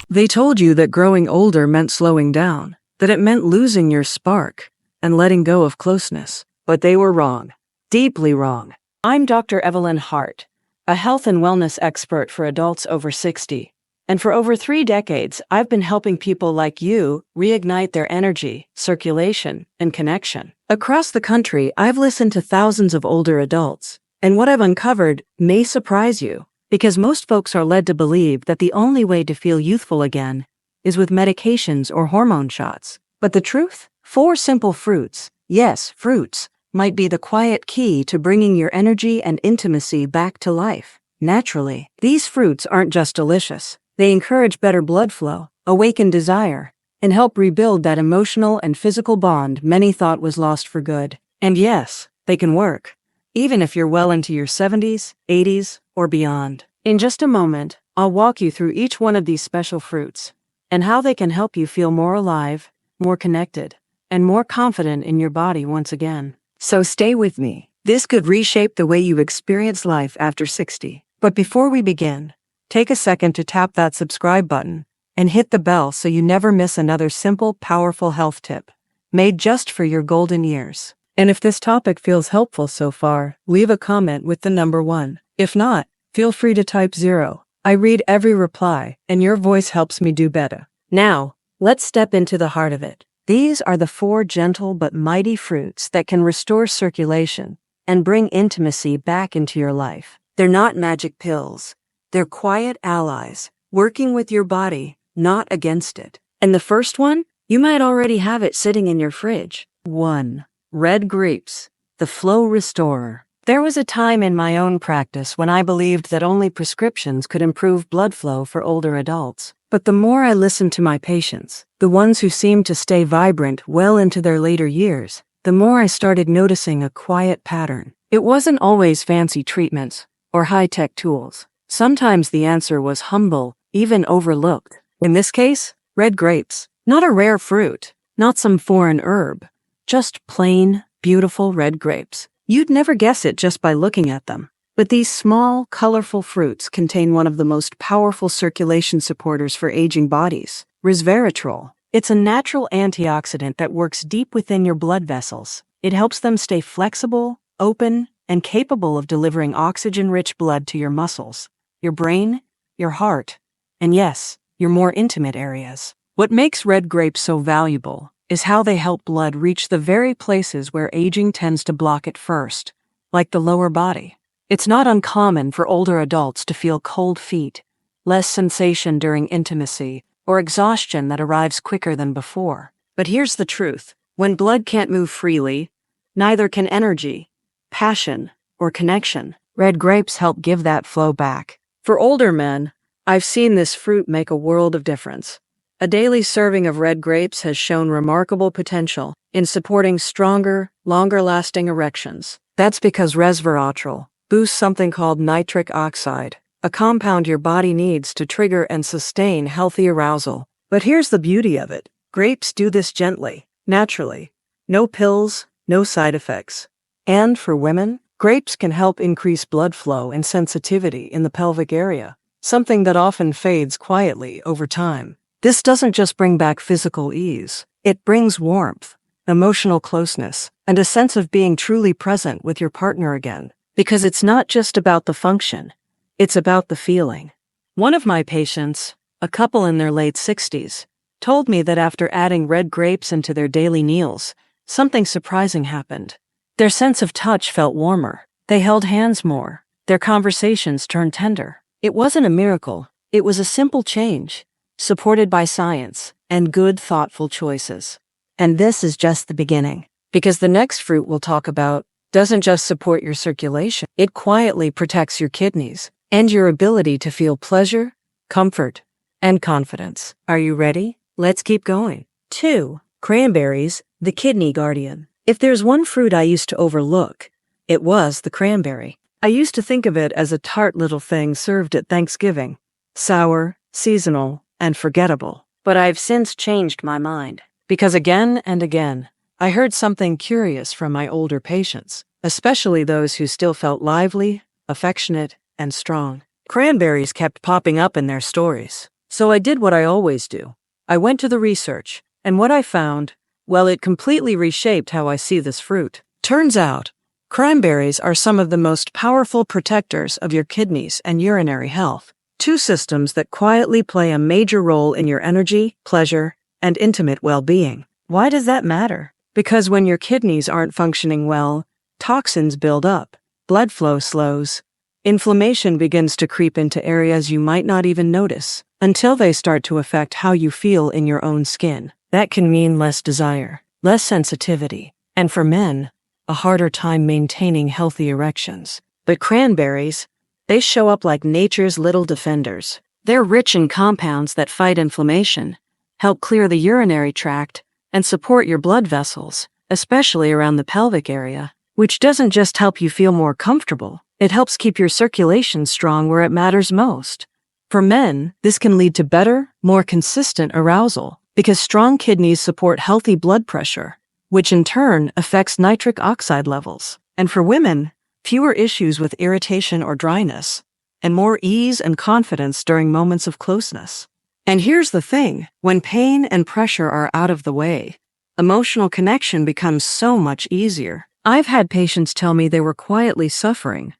They told you that growing older meant slowing down, that it meant losing your spark and letting go of closeness. But they were wrong. Deeply wrong. I'm Dr. Evelyn Hart, a health and wellness expert for adults over 60. And for over 3 decades, I've been helping people like you reignite their energy, circulation, and connection. Across the country, I've listened to thousands of older adults, and what I've uncovered may surprise you, because most folks are led to believe that the only way to feel youthful again is with medications or hormone shots. But the truth? 4 simple fruits, yes, fruits, might be the quiet key to bringing your energy and intimacy back to life, naturally. These fruits aren't just delicious. They encourage better blood flow, awaken desire, and help rebuild that emotional and physical bond many thought was lost for good. And yes, they can work, even if you're well into your 70s, 80s, or beyond. In just a moment, I'll walk you through each one of these special fruits and how they can help you feel more alive, more connected, and more confident in your body once again. So stay with me. This could reshape the way you experience life after 60. But before we begin, take a second to tap that subscribe button and hit the bell so you never miss another simple, powerful health tip made just for your golden years. And if this topic feels helpful so far, leave a comment with the number 1. If not, feel free to type 0. I read every reply, and your voice helps me do better. Now, let's step into the heart of it. These are the 4 gentle but mighty fruits that can restore circulation and bring intimacy back into your life. They're not magic pills. They're quiet allies, working with your body, not against it. And the first one? You might already have it sitting in your fridge. 1. Red grapes, the flow restorer. There was a time in my own practice when I believed that only prescriptions could improve blood flow for older adults. But the more I listened to my patients, the ones who seemed to stay vibrant well into their later years, the more I started noticing a quiet pattern. It wasn't always fancy treatments or high-tech tools. Sometimes the answer was humble, even overlooked. In this case, red grapes. Not a rare fruit, not some foreign herb, just plain, beautiful red grapes. You'd never guess it just by looking at them. But these small, colorful fruits contain one of the most powerful circulation supporters for aging bodies, resveratrol. It's a natural antioxidant that works deep within your blood vessels. It helps them stay flexible, open, and capable of delivering oxygen-rich blood to your muscles, your brain, your heart, and yes, your more intimate areas. What makes red grapes so valuable is how they help blood reach the very places where aging tends to block it first, like the lower body. It's not uncommon for older adults to feel cold feet, less sensation during intimacy, or exhaustion that arrives quicker than before. But here's the truth. When blood can't move freely, neither can energy, passion, or connection. Red grapes help give that flow back. For older men, I've seen this fruit make a world of difference. A daily serving of red grapes has shown remarkable potential in supporting stronger, longer-lasting erections. That's because resveratrol boosts something called nitric oxide, a compound your body needs to trigger and sustain healthy arousal. But here's the beauty of it. Grapes do this gently, naturally. No pills, no side effects. And for women, grapes can help increase blood flow and sensitivity in the pelvic area, something that often fades quietly over time. This doesn't just bring back physical ease. It brings warmth, emotional closeness, and a sense of being truly present with your partner again. Because it's not just about the function, it's about the feeling. One of my patients, a couple in their late 60s, told me that after adding red grapes into their daily meals, something surprising happened. Their sense of touch felt warmer. They held hands more. Their conversations turned tender. It wasn't a miracle. It was a simple change, supported by science and good, thoughtful choices. And this is just the beginning, because the next fruit we'll talk about doesn't just support your circulation, it quietly protects your kidneys and your ability to feel pleasure, comfort, and confidence. Are you ready? Let's keep going. 2. Cranberries, the kidney guardian. If there's one fruit I used to overlook, it was the cranberry. I used to think of it as a tart little thing served at Thanksgiving, sour, seasonal, and forgettable. But I've since changed my mind, because again and again, I heard something curious from my older patients, especially those who still felt lively, affectionate, and strong. Cranberries kept popping up in their stories. So I did what I always do. I went to the research, and what I found, well, it completely reshaped how I see this fruit. Turns out, cranberries are some of the most powerful protectors of your kidneys and urinary health, two systems that quietly play a major role in your energy, pleasure, and intimate well-being. Why does that matter? Because when your kidneys aren't functioning well, toxins build up, blood flow slows, inflammation begins to creep into areas you might not even notice, until they start to affect how you feel in your own skin. That can mean less desire, less sensitivity, and for men, a harder time maintaining healthy erections. But cranberries, they show up like nature's little defenders. They're rich in compounds that fight inflammation, help clear the urinary tract, and support your blood vessels, especially around the pelvic area, which doesn't just help you feel more comfortable, it helps keep your circulation strong where it matters most. For men, this can lead to better, more consistent arousal, because strong kidneys support healthy blood pressure, which in turn affects nitric oxide levels. And for women, fewer issues with irritation or dryness, and more ease and confidence during moments of closeness. And here's the thing, when pain and pressure are out of the way, emotional connection becomes so much easier. I've had patients tell me they were quietly suffering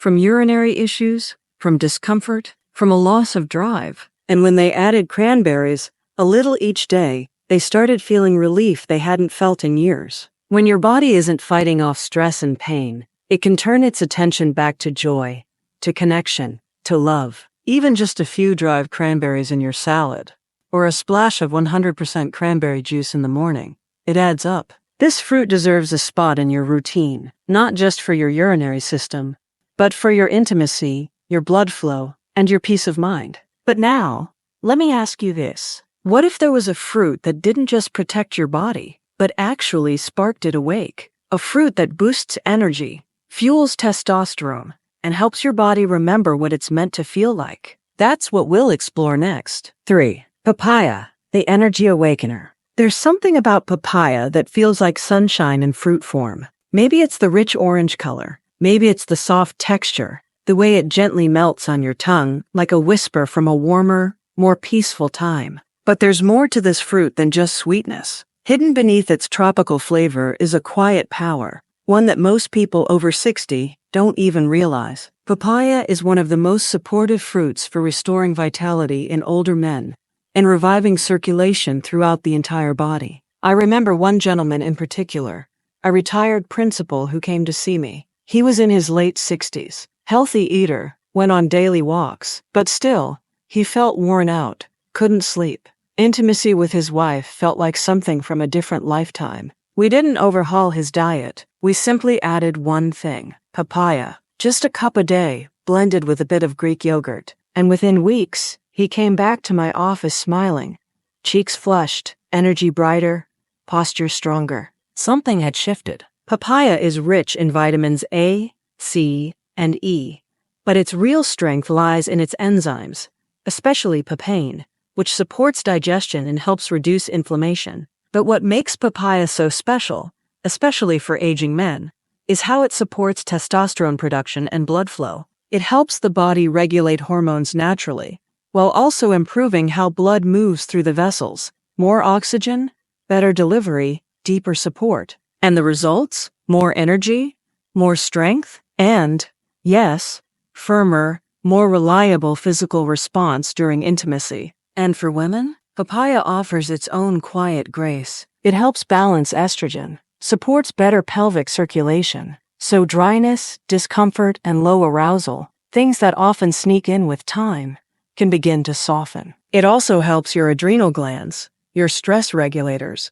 from urinary issues, from discomfort, from a loss of drive. And when they added cranberries, a little each day, they started feeling relief they hadn't felt in years. When your body isn't fighting off stress and pain, it can turn its attention back to joy, to connection, to love. Even just a few dried cranberries in your salad, or a splash of 100% cranberry juice in the morning, it adds up. This fruit deserves a spot in your routine, not just for your urinary system, but for your intimacy, your blood flow, and your peace of mind. But now, let me ask you this. What if there was a fruit that didn't just protect your body, but actually sparked it awake? A fruit that boosts energy, fuels testosterone, and helps your body remember what it's meant to feel like. That's what we'll explore next. 3. Papaya, the energy awakener. There's something about papaya that feels like sunshine in fruit form. Maybe it's the rich orange color. Maybe it's the soft texture, the way it gently melts on your tongue, like a whisper from a warmer, more peaceful time. But there's more to this fruit than just sweetness. Hidden beneath its tropical flavor is a quiet power, one that most people over 60 don't even realize. Papaya is one of the most supportive fruits for restoring vitality in older men and reviving circulation throughout the entire body. I remember one gentleman in particular, a retired principal who came to see me. He was in his late 60s, healthy eater, went on daily walks, but still, he felt worn out, couldn't sleep. Intimacy with his wife felt like something from a different lifetime. We didn't overhaul his diet, we simply added one thing, papaya. Just a cup a day, blended with a bit of Greek yogurt. And within weeks, he came back to my office smiling. Cheeks flushed, energy brighter, posture stronger. Something had shifted. Papaya is rich in vitamins A, C, and E, but its real strength lies in its enzymes, especially papain, which supports digestion and helps reduce inflammation. But what makes papaya so special, especially for aging men, is how it supports testosterone production and blood flow. It helps the body regulate hormones naturally, while also improving how blood moves through the vessels. More oxygen, better delivery, deeper support. And the results? More energy, more strength, and, yes, firmer, more reliable physical response during intimacy. And for women, papaya offers its own quiet grace. It helps balance estrogen, supports better pelvic circulation, so dryness, discomfort, and low arousal, things that often sneak in with time, can begin to soften. It also helps your adrenal glands, your stress regulators,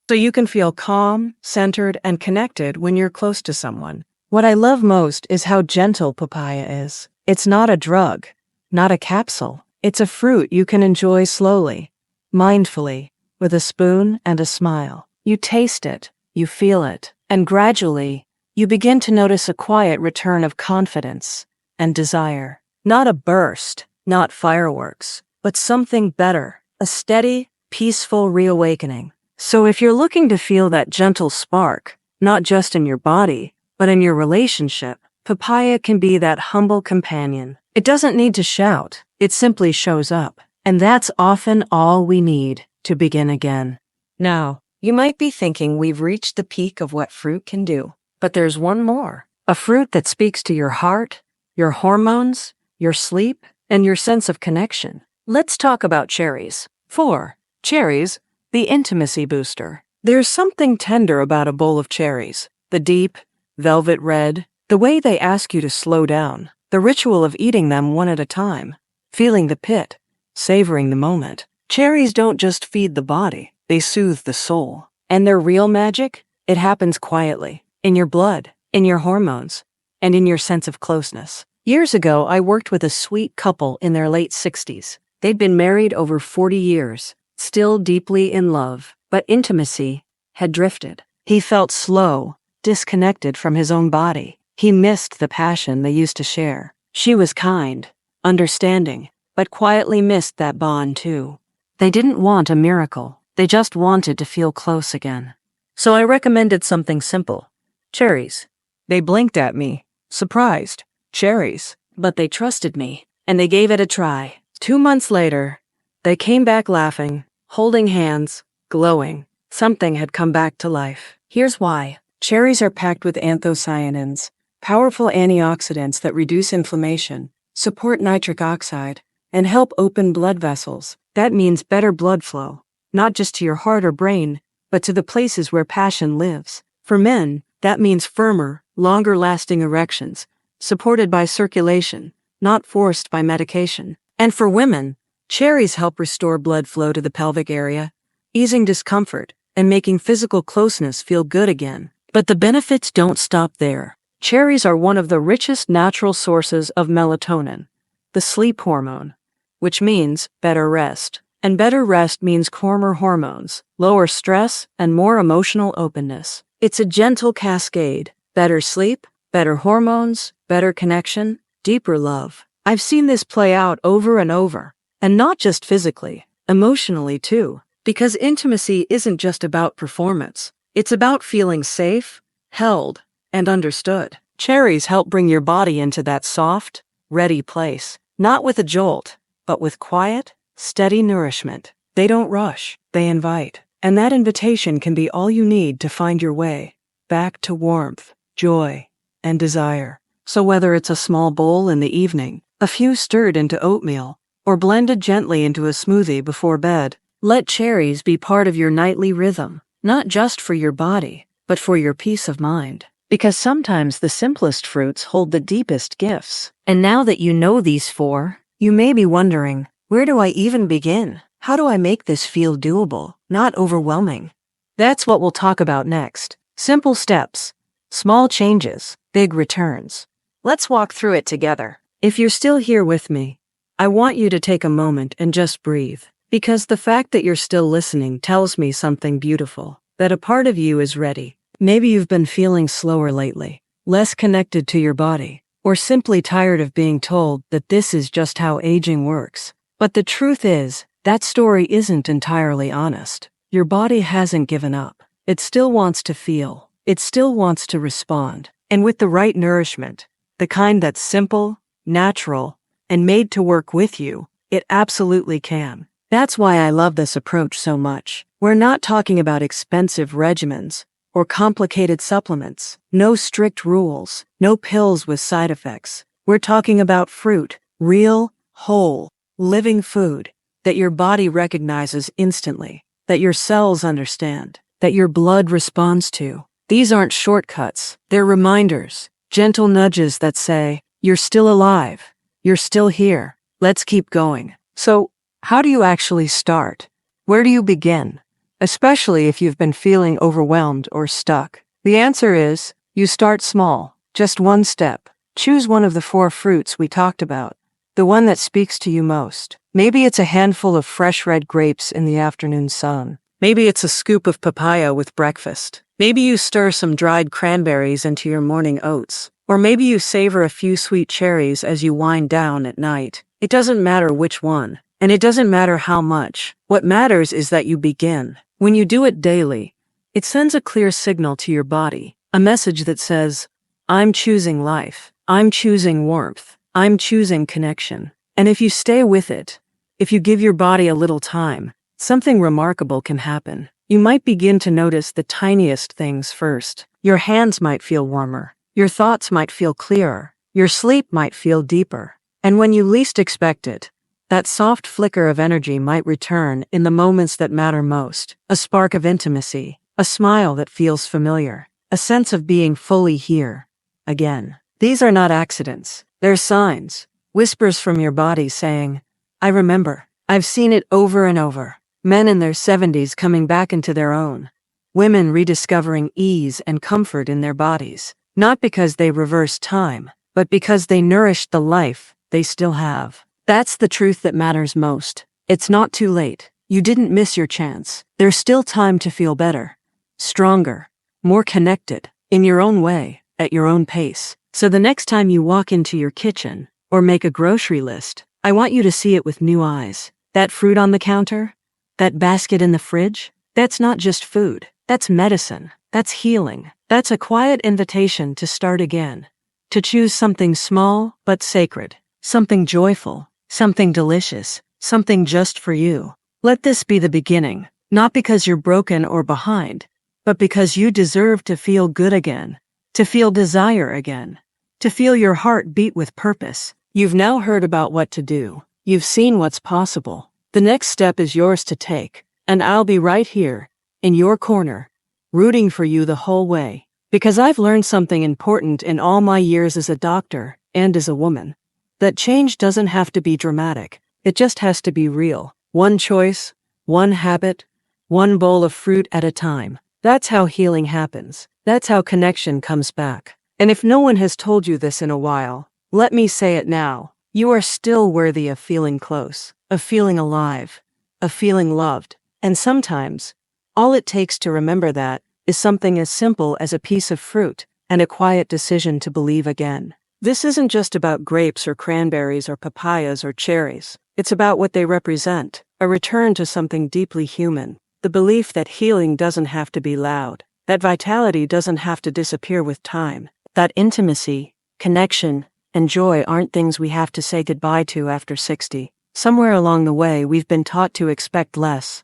so you can feel calm, centered, and connected when you're close to someone. What I love most is how gentle papaya is. It's not a drug, not a capsule. It's a fruit you can enjoy slowly, mindfully, with a spoon and a smile. You taste it, you feel it, and gradually, you begin to notice a quiet return of confidence and desire. Not a burst, not fireworks, but something better, a steady, peaceful reawakening. So if you're looking to feel that gentle spark, not just in your body, but in your relationship, papaya can be that humble companion. It doesn't need to shout, it simply shows up. And that's often all we need to begin again. Now, you might be thinking we've reached the peak of what fruit can do, but there's one more. A fruit that speaks to your heart, your hormones, your sleep, and your sense of connection. Let's talk about cherries. 4. Cherries, the intimacy booster. There's something tender about a bowl of cherries. The deep, velvet red, the way they ask you to slow down, the ritual of eating them one at a time, feeling the pit, savoring the moment. Cherries don't just feed the body, they soothe the soul. And their real magic? It happens quietly, in your blood, in your hormones, and in your sense of closeness. Years ago, I worked with a sweet couple in their late 60s. They'd been married over 40 years, still deeply in love, but intimacy had drifted. He felt slow, disconnected from his own body. He missed the passion they used to share. She was kind, understanding, but quietly missed that bond too. They didn't want a miracle. They just wanted to feel close again. So I recommended something simple. Cherries. They blinked at me, surprised. Cherries. But they trusted me, and they gave it a try. 2 months later, they came back laughing, holding hands, glowing. Something had come back to life. Here's why. Cherries are packed with anthocyanins, powerful antioxidants that reduce inflammation, support nitric oxide, and help open blood vessels. That means better blood flow, not just to your heart or brain, but to the places where passion lives. For men, that means firmer, longer-lasting erections, supported by circulation, not forced by medication. And for women, cherries help restore blood flow to the pelvic area, easing discomfort and making physical closeness feel good again. But the benefits don't stop there. Cherries are one of the richest natural sources of melatonin, the sleep hormone, which means better rest. And better rest means calmer hormones, lower stress, and more emotional openness. It's a gentle cascade. Better sleep, better hormones, better connection, deeper love. I've seen this play out over and over. And not just physically, emotionally too. Because intimacy isn't just about performance. It's about feeling safe, held, and understood. Cherries help bring your body into that soft, ready place. Not with a jolt, but with quiet, steady nourishment. They don't rush, they invite. And that invitation can be all you need to find your way back to warmth, joy, and desire. So whether it's a small bowl in the evening, a few stirred into oatmeal, or blended gently into a smoothie before bed, let cherries be part of your nightly rhythm, not just for your body, but for your peace of mind. Because sometimes the simplest fruits hold the deepest gifts. And now that you know these 4, you may be wondering, where do I even begin? How do I make this feel doable, not overwhelming? That's what we'll talk about next. Simple steps, small changes, big returns. Let's walk through it together. If you're still here with me, I want you to take a moment and just breathe. Because the fact that you're still listening tells me something beautiful, that a part of you is ready. Maybe you've been feeling slower lately, less connected to your body, or simply tired of being told that this is just how aging works. But the truth is, that story isn't entirely honest. Your body hasn't given up. It still wants to feel. It still wants to respond. And with the right nourishment, the kind that's simple, natural, and made to work with you, it absolutely can. That's why I love this approach so much. We're not talking about expensive regimens or complicated supplements. No strict rules, no pills with side effects. We're talking about fruit, real, whole, living food that your body recognizes instantly, that your cells understand, that your blood responds to. These aren't shortcuts. They're reminders, gentle nudges that say, you're still alive, you're still here, let's keep going. So, how do you actually start? Where do you begin? Especially if you've been feeling overwhelmed or stuck. The answer is, you start small, just one step. Choose one of the 4 fruits we talked about, the one that speaks to you most. Maybe it's a handful of fresh red grapes in the afternoon sun. Maybe it's a scoop of papaya with breakfast. Maybe you stir some dried cranberries into your morning oats. Or maybe you savor a few sweet cherries as you wind down at night. It doesn't matter which one, and it doesn't matter how much. What matters is that you begin. When you do it daily, it sends a clear signal to your body, a message that says, I'm choosing life, I'm choosing warmth, I'm choosing connection. And if you stay with it, If you give your body a little time, something remarkable can happen. You might begin to notice the tiniest things first. Your hands might feel warmer. Your thoughts might feel clearer. Your sleep might feel deeper. And when you least expect it, that soft flicker of energy might return in the moments that matter most. A spark of intimacy, a smile that feels familiar, a sense of being fully here again. These are not accidents. They're signs, whispers from your body saying, I remember. I've seen it over and over. Men in their 70s coming back into their own. Women rediscovering ease and comfort in their bodies. Not because they reversed time, but because they nourished the life they still have. That's the truth that matters most. It's not too late. You didn't miss your chance. There's still time to feel better, stronger, more connected, in your own way, at your own pace. So the next time you walk into your kitchen or make a grocery list, I want you to see it with new eyes. That fruit on the counter, that basket in the fridge, that's not just food. That's medicine. That's healing. That's a quiet invitation to start again. To choose something small but sacred. Something joyful. Something delicious. Something just for you. Let this be the beginning. Not because you're broken or behind, but because you deserve to feel good again. To feel desire again. To feel your heart beat with purpose. You've now heard about what to do. You've seen what's possible. The next step is yours to take, and I'll be right here, in your corner, rooting for you the whole way. Because I've learned something important in all my years as a doctor and as a woman. That change doesn't have to be dramatic. It just has to be real. One choice, one habit, one bowl of fruit at a time. That's how healing happens. That's how connection comes back. And if no one has told you this in a while, let me say it now. You are still worthy of feeling close, of feeling alive, of feeling loved. And sometimes, all it takes to remember that is something as simple as a piece of fruit and a quiet decision to believe again. This isn't just about grapes or cranberries or papayas or cherries. It's about what they represent, a return to something deeply human. The belief that healing doesn't have to be loud, that vitality doesn't have to disappear with time, that intimacy, connection, and joy aren't things we have to say goodbye to after 60. Somewhere along the way, we've been taught to expect less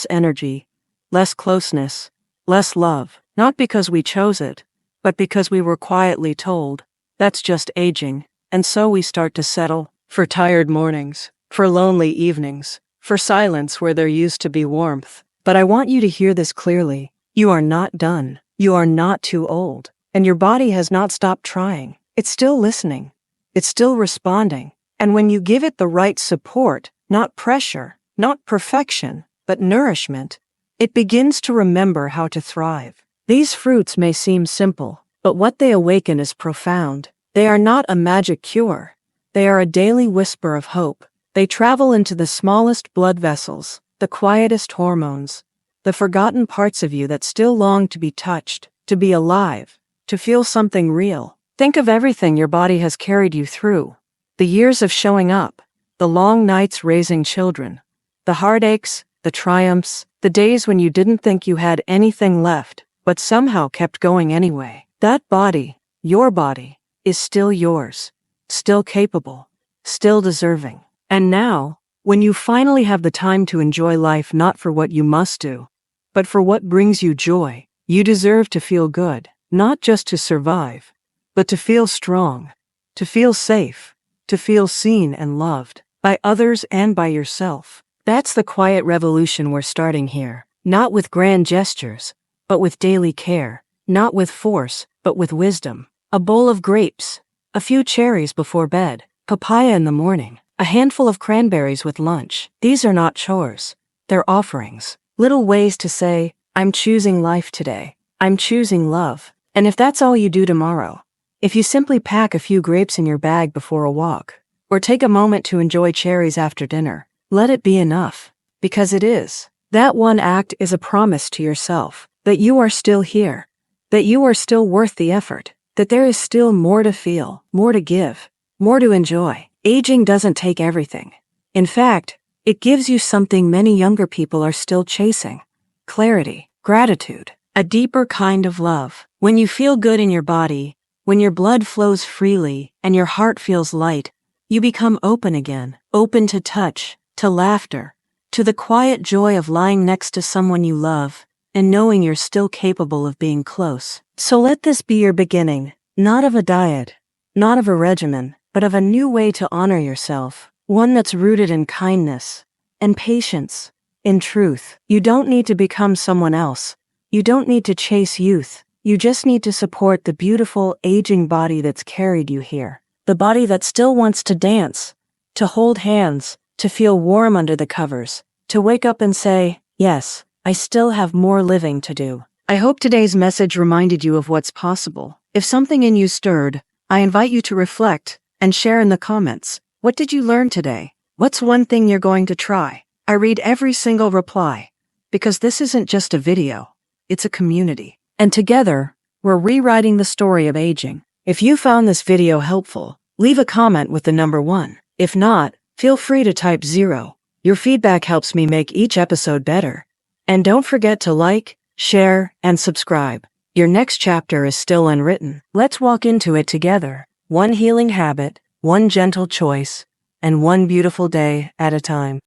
energy, less closeness, less love, not because we chose it, but because we were quietly told, that's just aging. And so we start to settle for tired mornings, for lonely evenings, for silence where there used to be warmth. But I want you to hear this clearly. You are not done. You are not too old. And your body has not stopped trying. It's still listening. It's still responding. And when you give it the right support, not pressure, not perfection, but nourishment, it begins to remember how to thrive. These fruits may seem simple, but what they awaken is profound. They are not a magic cure. They are a daily whisper of hope. They travel into the smallest blood vessels, the quietest hormones, the forgotten parts of you that still long to be touched, to be alive, to feel something real. Think of everything your body has carried you through. The years of showing up, the long nights raising children, the heartaches, the triumphs, the days when you didn't think you had anything left, but somehow kept going anyway. That body, your body, is still yours, still capable, still deserving. And now, when you finally have the time to enjoy life not for what you must do, but for what brings you joy, you deserve to feel good, not just to survive, but to feel strong, to feel safe, to feel seen and loved by others and by yourself. That's the quiet revolution we're starting here, not with grand gestures, but with daily care, not with force, but with wisdom. A bowl of grapes, a few cherries before bed, papaya in the morning, a handful of cranberries with lunch. These are not chores. They're offerings. Little ways to say, I'm choosing life today. I'm choosing love. And if that's all you do tomorrow, if you simply pack a few grapes in your bag before a walk, or take a moment to enjoy cherries after dinner, let it be enough. Because it is. That one act is a promise to yourself that you are still here, that you are still worth the effort, that there is still more to feel, more to give, more to enjoy. Aging doesn't take everything. In fact, it gives you something many younger people are still chasing: clarity, gratitude, a deeper kind of love. When you feel good in your body, when your blood flows freely and your heart feels light, you become open again, open to touch, to laughter, to the quiet joy of lying next to someone you love and knowing you're still capable of being close. So let this be your beginning, not of a diet, not of a regimen, but of a new way to honor yourself, one that's rooted in kindness and patience. In truth, you don't need to become someone else. You don't need to chase youth. You just need to support the beautiful, aging body that's carried you here. The body that still wants to dance, to hold hands, to feel warm under the covers, to wake up and say, yes, I still have more living to do. I hope today's message reminded you of what's possible. If something in you stirred, I invite you to reflect and share in the comments. What did you learn today? What's one thing you're going to try? I read every single reply, because this isn't just a video, it's a community. And together, we're rewriting the story of aging. If you found this video helpful, leave a comment with the number 1. If not, feel free to type 0. Your feedback helps me make each episode better. And don't forget to like, share, and subscribe. Your next chapter is still unwritten. Let's walk into it together. One healing habit, one gentle choice, and one beautiful day at a time.